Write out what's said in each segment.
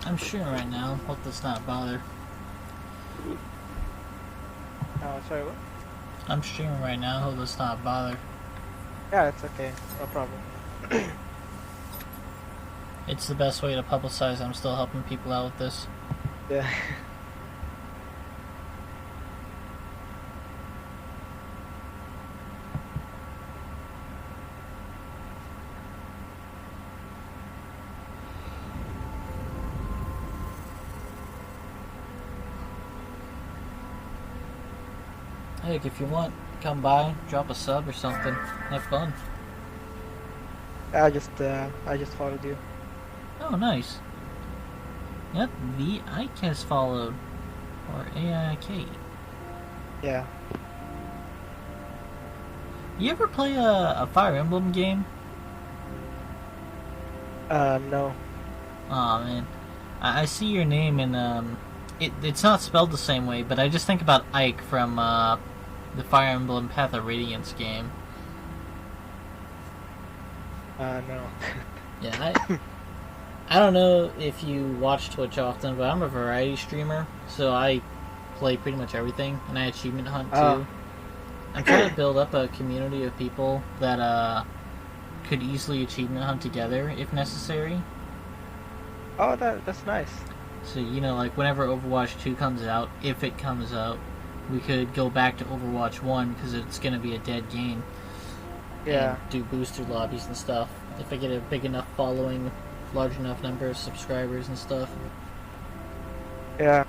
I'm streaming right now. Hope this not bother. Sorry, what? I'm streaming right now. Hope this not bother. Yeah, it's okay. No problem. It's the best way to publicize I'm still helping people out with this. Yeah. Hey, if you want, come by, drop a sub or something. Have fun. I just followed you. Oh, nice. Yep, the AiK has followed. Or AiK. Yeah. You ever play a Fire Emblem game? No. Aw, man. I see your name and, it's not spelled the same way, but I just think about AiK from, the Fire Emblem Path of Radiance game. No. Yeah, I don't know if you watch Twitch often, but I'm a variety streamer, so I play pretty much everything, and I achievement hunt too. Oh. I'm trying to build up a community of people that could easily achievement hunt together if necessary. Oh, that's nice. So, you know, like whenever Overwatch 2 comes out, if it comes out, we could go back to Overwatch 1 because it's going to be a dead game. Yeah. And do booster lobbies and stuff. If I get a big enough following, large enough number of subscribers and stuff. Yeah.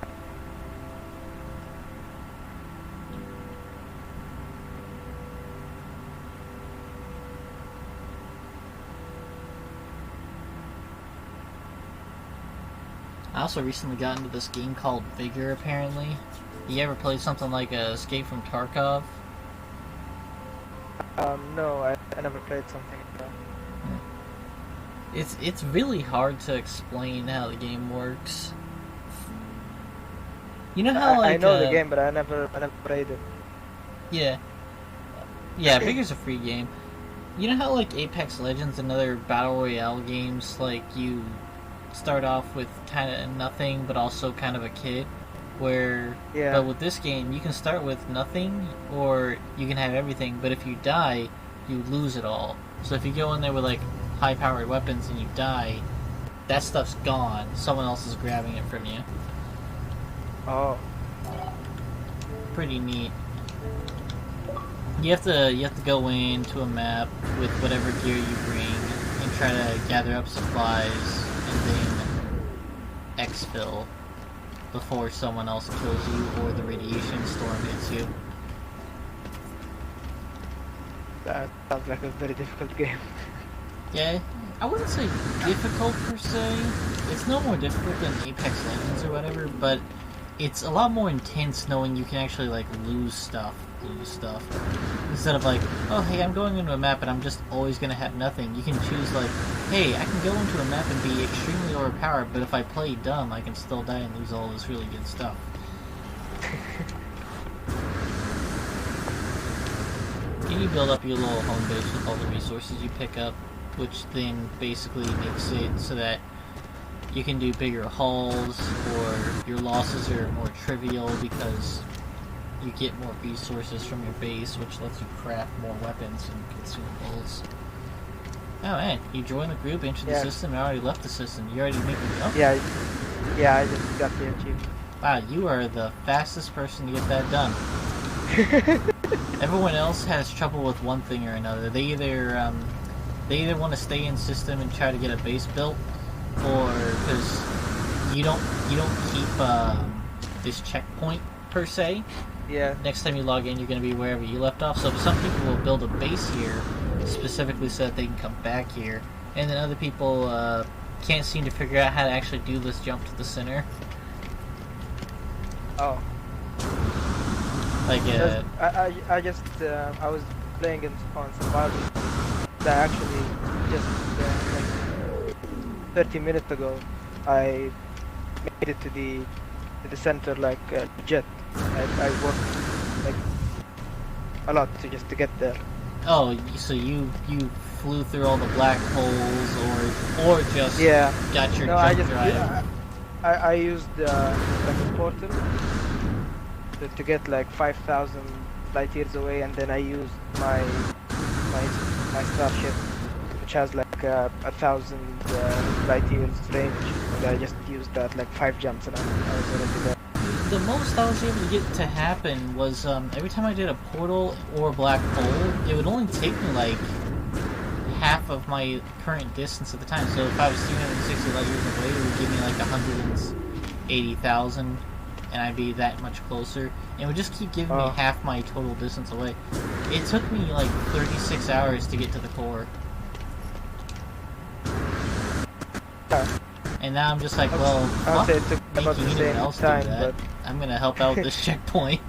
I also recently got into this game called Vigor, apparently. You ever played something like Escape from Tarkov? No, I never played something like that. It's really hard to explain how the game works. You know how like I know the game, but I never played it. Yeah. Yeah, Vigor's a free game. You know how like Apex Legends and other Battle Royale games, like you start off with kind of nothing, but also kind of a kid? But with this game, you can start with nothing, or you can have everything, but if you die, you lose it all. So if you go in there with like high-powered weapons and you die, that stuff's gone. Someone else is grabbing it from you. Oh. Pretty neat. You have to go into a map with whatever gear you bring and try to gather up supplies and then exfil before someone else kills you or the radiation storm hits you. That sounds like a very difficult game. Yeah, I wouldn't say difficult per se. It's no more difficult than Apex Legends or whatever, but it's a lot more intense knowing you can actually like lose stuff. Instead of like, oh hey, I'm going into a map and I'm just always gonna have nothing. You can choose like, hey, I can go into a map and be extremely overpowered, but if I play dumb, I can still die and lose all this really good stuff. And you build up your little home base with all the resources you pick up, which then basically makes it so that you can do bigger hauls, or your losses are more trivial because you get more resources from your base, which lets you craft more weapons and consumables. Oh man, you joined the group, entered the system, and already left the system. You already made the jump? Yeah, I just got the achievement. Wow, you are the fastest person to get that done. Everyone else has trouble with one thing or another. They either want to stay in system and try to get a base built, or because you don't keep this checkpoint per se. Yeah. Next time you log in, you're going to be wherever you left off. So some people will build a base here specifically so that they can come back here, and then other people can't seem to figure out how to actually do this jump to the center. Oh. Like I was playing on survival. That actually just like 30 minutes ago, I made it to the center like jet. I worked like a lot to get there. Oh, so you flew through all the black holes, or just got your jump drive? I used like a portal to get like 5,000 light years away, and then I used my my starship, which has like 1,000 light years range, and I just used that like 5 jumps, and I was already there. The most I was able to get to happen was every time I did a portal or a black hole, it would only take me like half of my current distance at the time. So if I was 360 light years away, it would give me like 180,000, and I'd be that much closer. And it would just keep giving me half my total distance away. It took me like 36 hours to get to the core. And now I'm just like, well, I would say it fuck took about making the anyone same else do time, that. I'm gonna help out with this checkpoint.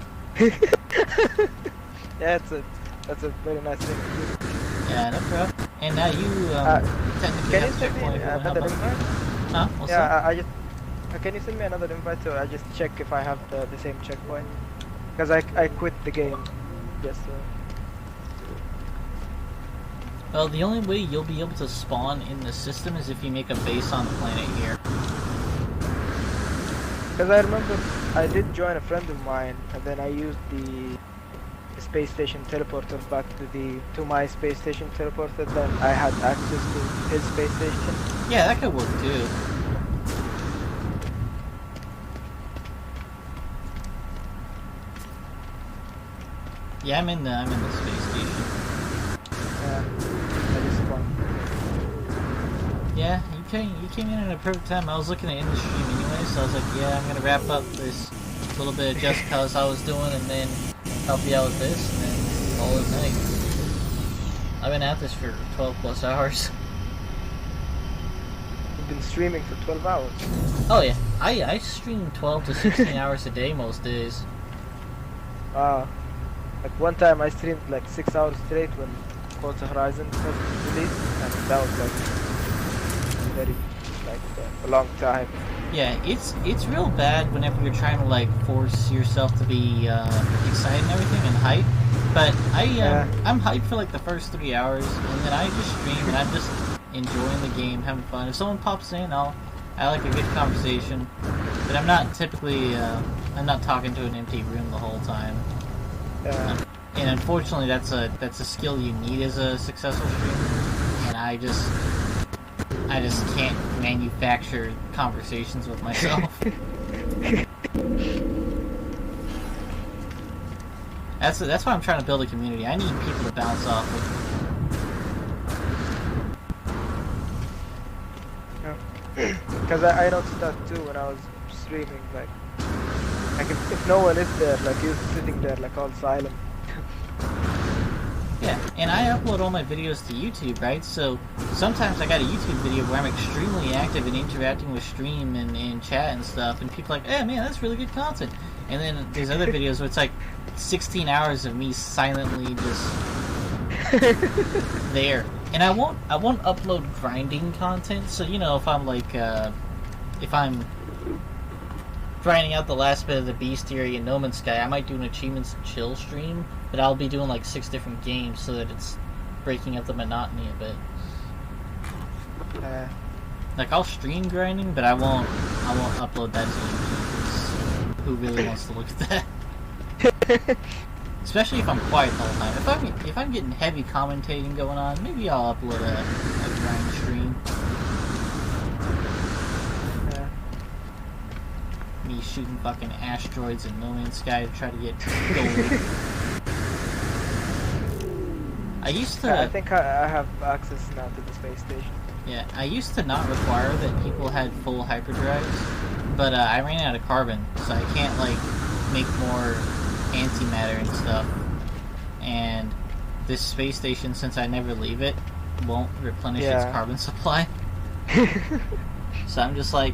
Yeah, that's a very nice thing to do. Yeah, no problem. And now you technically Can have you a send me checkpoint. another invite? Huh? What's that? Yeah, I just can you send me another invite so I just check if I have the same checkpoint? Because I quit the game. Just Well, the only way you'll be able to spawn in the system is if you make a base on the planet here. because I remember I did join a friend of mine, and then I used the space station teleporter back to my space station teleporter. Then I had access to his space station. Yeah, that could work too. Yeah, I'm in the space station. Yeah, I just spawned. Yeah, you came in at a perfect time. I was looking at in the stream anyway, so I was like, yeah, I'm gonna wrap up this little bit of just cause I was doing, and then help you out with this, and then call it night. I've been at this for 12 plus hours. You've been streaming for 12 hours. Oh yeah, I stream 12 to 16 hours a day most days. Wow. Like one time I streamed like 6 hours straight when Forza Horizon was released, and that was like very like a long time. Yeah, it's real bad whenever you're trying to like force yourself to be excited and everything and hype. But I'm hyped for like the first 3 hours, and then I just stream and I'm just enjoying the game, having fun. If someone pops in, I like a good conversation, but I'm not typically I'm not talking to an empty room the whole time. And unfortunately, that's a skill you need as a successful streamer, and I just can't manufacture conversations with myself. That's why I'm trying to build a community. I need people to bounce off with. Because I noticed that too when I was streaming. Like if no one is there, like you're sitting there like all silent. Yeah, and I upload all my videos to YouTube, right? So sometimes I got a YouTube video where I'm extremely active and interacting with stream and chat and stuff, and people are like, "Hey, man, that's really good content." And then there's other videos where it's like 16 hours of me silently just there. And I won't upload grinding content. So you know, if I'm like if I'm grinding out the last bit of the Bestiary in No Man's Sky, I might do an Achievements and Chill stream, but I'll be doing like 6 different games so that it's breaking up the monotony a bit. Like I'll stream grinding, but I won't upload that to YouTube. 'Cause who really wants to look at that? Especially if I'm quiet the whole time. If I'm getting heavy commentating going on, maybe I'll upload a grind stream. Me shooting fucking asteroids in No Man's Sky to try to get gold. I used to... I think I have access now to the space station. Yeah, I used to not require that people had full hyperdrives, but I ran out of carbon, so I can't, like, make more antimatter and stuff. And this space station, since I never leave it, won't replenish its carbon supply. So I'm just like,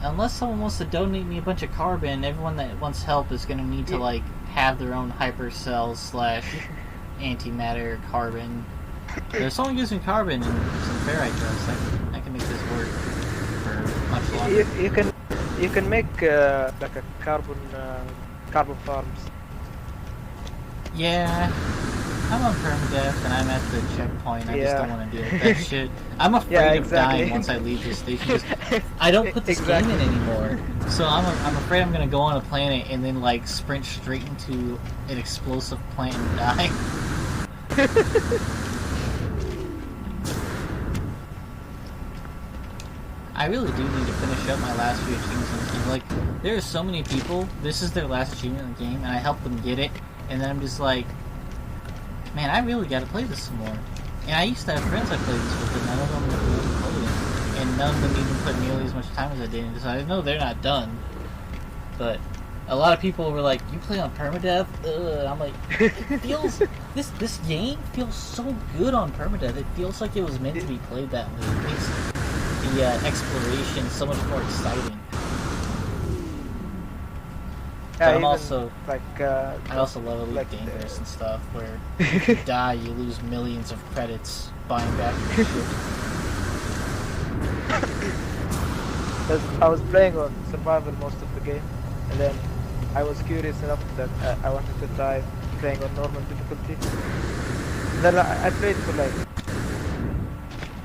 unless someone wants to donate me a bunch of carbon, everyone that wants help is going to need to, like, have their own hypercells / antimatter carbon. So if someone gives me carbon and some ferrite dust, I can make this work for much longer. You can make like a carbon farms. Yeah, I'm on permadeath and I'm at the checkpoint. I just don't Yeah. want to deal with that shit. I'm Yeah, afraid of dying exactly. once I leave this station because I don't put this game Exactly. in anymore. So I'm afraid I'm gonna go on a planet and then like sprint straight into an explosive plant and die. I really do need to finish up my last few achievements in the game. Like, there are so many people, this is their last achievement in the game, and I help them get it, and then I'm just like, man, I really gotta play this some more. And I used to have friends I played this with, but none of them really played it. And none of them even put nearly as much time as I did, so I know they're not done. But a lot of people were like, you play on permadeath? Ugh. I'm like, it feels, this game feels so good on permadeath. It feels like it was meant to be played that way. It makes the exploration so much more exciting. But I'm even, also like I also love Elite like Dangerous and stuff, where if you die, you lose millions of credits buying back your ship. I was playing on survival most of the game, and then I was curious enough that I wanted to try playing on normal difficulty. And then I played for like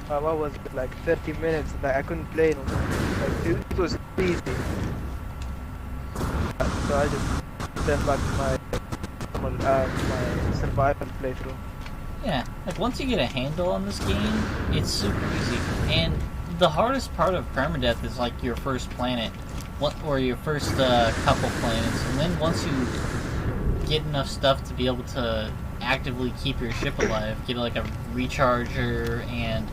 what was it, like 30 minutes. Like I couldn't play no more. Like it was easy. So I just went back to my survival playthrough. Yeah, like once you get a handle on this game, it's super easy. And the hardest part of permadeath is like your first planet, or your first couple planets, and then once you get enough stuff to be able to actively keep your ship alive, get like a recharger and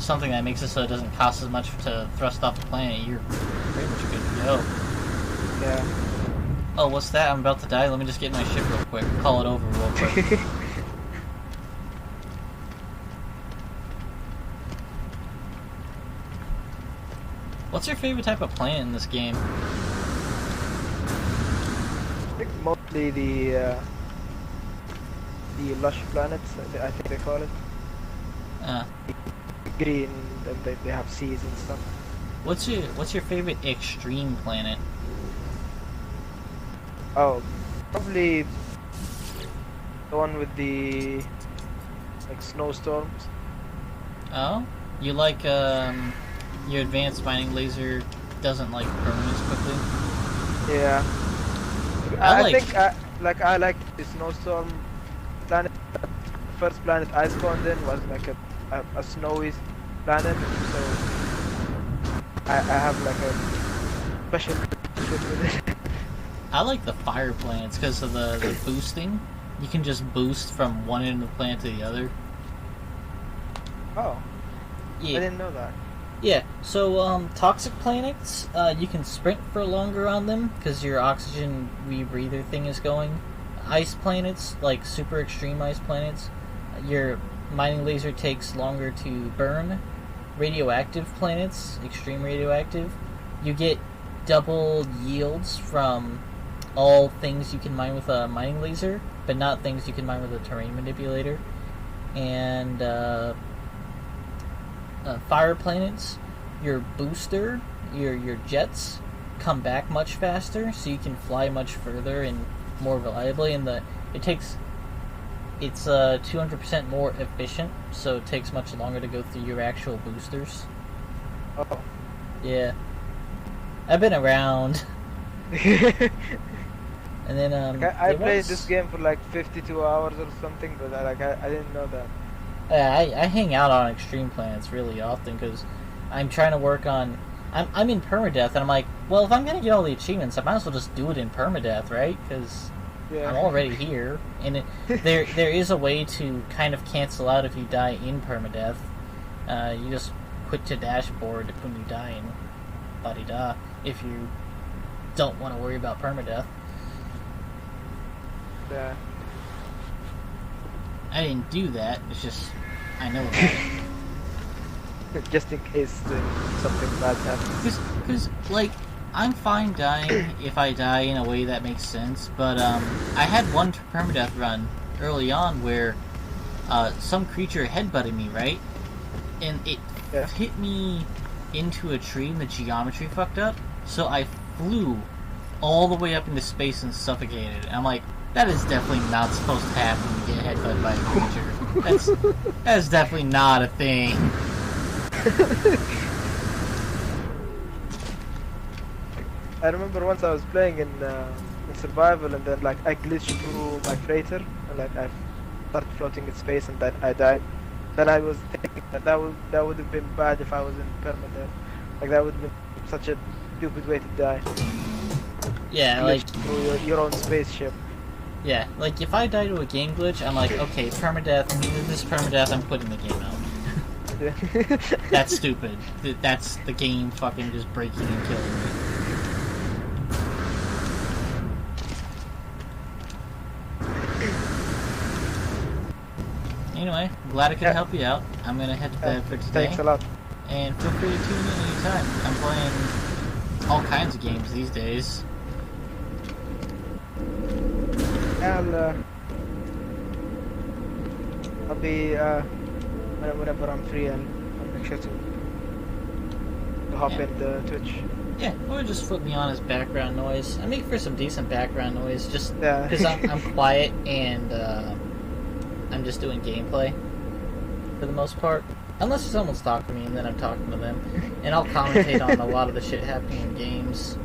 something that makes it so it doesn't cost as much to thrust off the planet, you're pretty much good to go. Yeah. Oh, what's that? I'm about to die. Let me just get in my ship real quick. Call it over real quick. What's your favorite type of planet in this game? I think mostly the lush planets. I think they call it green, and they have seas and stuff. What's your favorite extreme planet? Oh, probably the one with the like snowstorms. Oh, you like your advanced mining laser doesn't like permanence quickly. Yeah, I think I like the snowstorm planet. The first planet I spawned in was like a snowy planet, so I have like a special relationship with it. I like the fire planets because of the boosting. You can just boost from one end of the planet to the other. Oh, Yeah. I didn't know that. Yeah, so toxic planets, you can sprint for longer on them because your oxygen rebreather thing is going. Ice planets, like super extreme ice planets, your mining laser takes longer to burn. Radioactive planets, extreme radioactive, you get double yields from all things you can mine with a mining laser, but not things you can mine with a terrain manipulator. And fire planets, your booster, your jets come back much faster, so you can fly much further and more reliably. And it's 200% more efficient, so it takes much longer to go through your actual boosters. Oh. Yeah, I've been around. And then I played this game for like 52 hours or something, but I didn't know that. I hang out on extreme planets really often because I'm trying to work on. I'm in permadeath, and I'm like, well, if I'm gonna get all the achievements, I might as well just do it in permadeath, right? Because I'm already here, and there is a way to kind of cancel out if you die in permadeath. You just quit to dashboard when you die and la-di-da if you don't want to worry about permadeath. Yeah. I didn't do that. It's just I know about it. Just in case something bad happens. Because like I'm fine dying if I die in a way that makes sense, but I had one permadeath run early on where some creature headbutted me, right? And it hit me into a tree and the geometry fucked up, so I flew all the way up into space and suffocated. And I'm like, That is definitely not supposed to happen when you get hit by a creature. That's definitely not a thing. I remember once I was playing in survival, and then like I glitched through my freighter, and like I started floating in space, and then I died. Then I was thinking that that would have been bad if I was in permadeath. Like that would have been such a stupid way to die. Yeah, like Glitched through your own spaceship. yeah, like if I die to a game glitch, I'm like, okay, permadeath. This is permadeath. I'm quitting the game out. That's stupid. That's the game fucking just breaking and killing me. Anyway, glad I could help you out. I'm gonna head to bed for today. Thanks a lot. And feel free to tune in anytime. I'm playing all kinds of games these days. I'll be whenever I'm free, I'll make sure to hop in the Twitch. Yeah, or just put me on as background noise. I make for some decent background noise, just Yeah. because I'm quiet and I'm just doing gameplay for the most part. Unless someone's talking to me, and then I'm talking to them, and I'll commentate on a lot of the shit happening in games.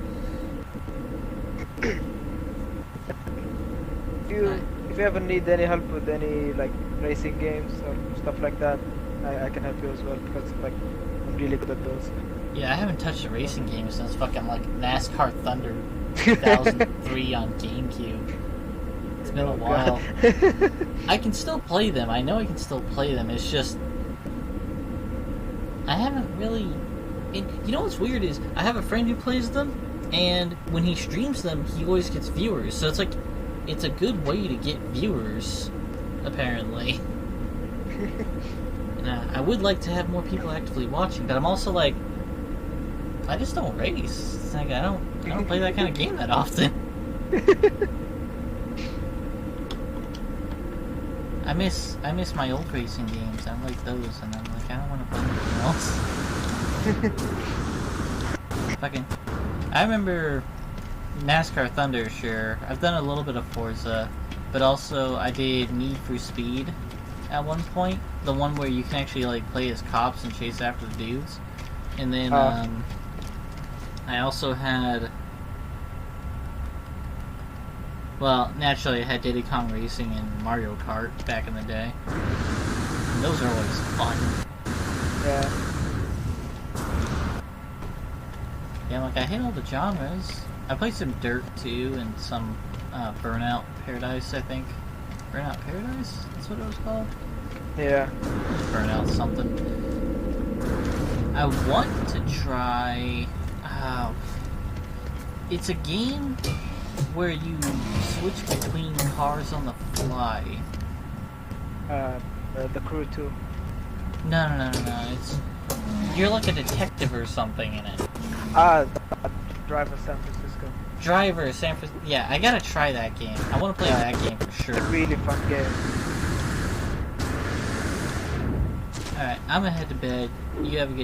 If you ever need any help with any like racing games or stuff like that, I can help you as well, because like I'm really good at those. Yeah, I haven't touched a racing game since fucking like NASCAR Thunder 2003 on GameCube. It's been a while. I can still play them. I know I can still play them. It's just I haven't really. You know what's weird is I have a friend who plays them, and when he streams them, he always gets viewers. So it's like it's a good way to get viewers, apparently. And I would like to have more people actively watching, but I'm also like, I just don't race. It's like I don't play that kind of game that often. I miss my old racing games. I like those, and I'm like, I don't want to play anything else. Fucking, I remember NASCAR Thunder. Sure, I've done a little bit of Forza, but also I did Need for Speed at one point. The one where you can actually like play as cops and chase after the dudes, and then I also had. Well, naturally, I had Diddy Kong Racing and Mario Kart back in the day. And those are always fun. Yeah. Yeah, like, I hit all the genres. I played some Dirt, too, and some Burnout Paradise, I think. Burnout Paradise? That's what it was called? Yeah. Burnout something. I want to try... it's a game where you switch between cars on the fly. The Crew 2. No. It's you're like a detective or something in it. Driver San Francisco. Driver San Francisco. Yeah, I gotta try that game. I want to play that game for sure. It's a really fun game. All right, I'm gonna head to bed. You have a good